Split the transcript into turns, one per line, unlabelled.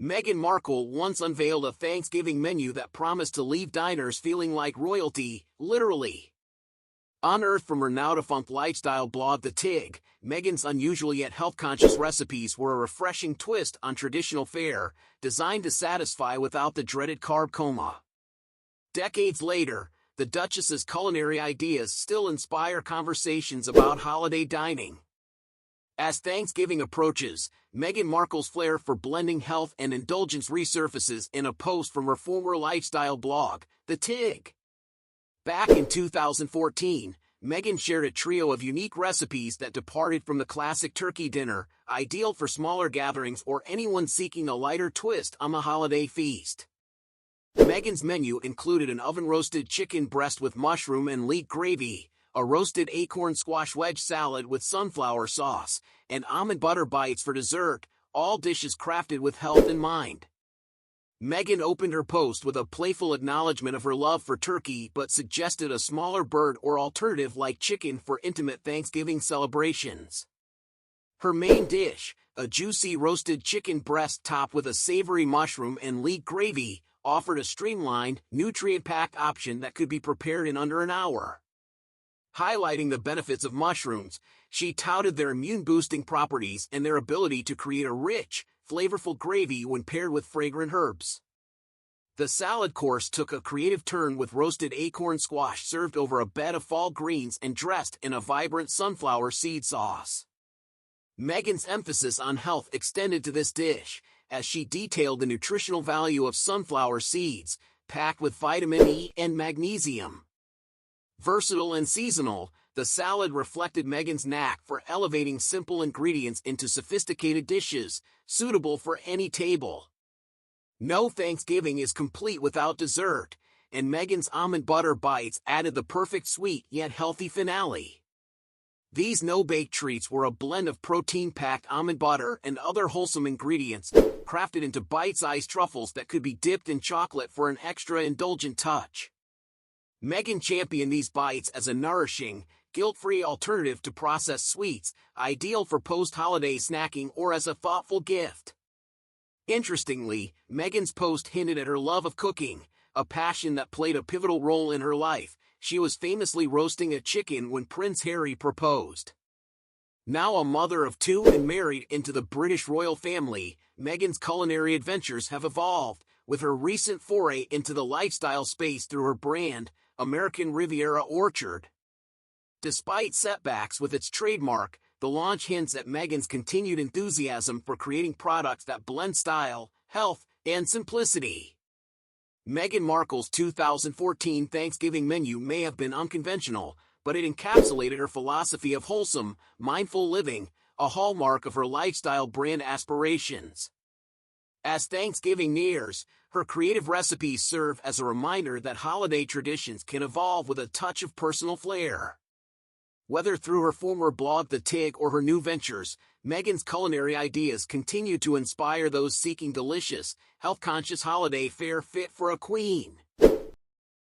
Meghan Markle once unveiled a Thanksgiving menu that promised to leave diners feeling like royalty, literally. Unearthed from her now-defunct lifestyle blog The Tig, Meghan's unusual yet health-conscious recipes were a refreshing twist on traditional fare, designed to satisfy without the dreaded carb coma. Decades later, the Duchess's culinary ideas still inspire conversations about holiday dining. As Thanksgiving approaches, Meghan Markle's flair for blending health and indulgence resurfaces in a post from her former lifestyle blog, The Tig. Back in 2014, Meghan shared a trio of unique recipes that departed from the classic turkey dinner, ideal for smaller gatherings or anyone seeking a lighter twist on the holiday feast. Meghan's menu included an oven-roasted chicken breast with mushroom and leek gravy, a roasted acorn squash wedge salad with sunflower sauce, and almond butter bites for dessert, all dishes crafted with health in mind. Meghan opened her post with a playful acknowledgement of her love for turkey but suggested a smaller bird or alternative like chicken for intimate Thanksgiving celebrations. Her main dish, a juicy roasted chicken breast topped with a savory mushroom and leek gravy, offered a streamlined, nutrient-packed option that could be prepared in under an hour. Highlighting the benefits of mushrooms, she touted their immune-boosting properties and their ability to create a rich, flavorful gravy when paired with fragrant herbs. The salad course took a creative turn with roasted acorn squash served over a bed of fall greens and dressed in a vibrant sunflower seed sauce. Meghan's emphasis on health extended to this dish, as she detailed the nutritional value of sunflower seeds, packed with vitamin E and magnesium. Versatile and seasonal, the salad reflected Meghan's knack for elevating simple ingredients into sophisticated dishes, suitable for any table. No Thanksgiving is complete without dessert, and Meghan's almond butter bites added the perfect sweet yet healthy finale. These no-bake treats were a blend of protein-packed almond butter and other wholesome ingredients, crafted into bite-sized truffles that could be dipped in chocolate for an extra indulgent touch. Meghan championed these bites as a nourishing, guilt-free alternative to processed sweets, ideal for post-holiday snacking or as a thoughtful gift. Interestingly, Meghan's post hinted at her love of cooking, a passion that played a pivotal role in her life. She was famously roasting a chicken when Prince Harry proposed. Now a mother of two and married into the British royal family, Meghan's culinary adventures have evolved, with her recent foray into the lifestyle space through her brand, American Riviera Orchard. Despite setbacks with its trademark, the launch hints at Meghan's continued enthusiasm for creating products that blend style, health, and simplicity. Meghan Markle's 2014 Thanksgiving menu may have been unconventional, but it encapsulated her philosophy of wholesome, mindful living, a hallmark of her lifestyle brand aspirations. As Thanksgiving nears, her creative recipes serve as a reminder that holiday traditions can evolve with a touch of personal flair. Whether through her former blog The Tig or her new ventures, Meghan's culinary ideas continue to inspire those seeking delicious, health-conscious holiday fare fit for a queen.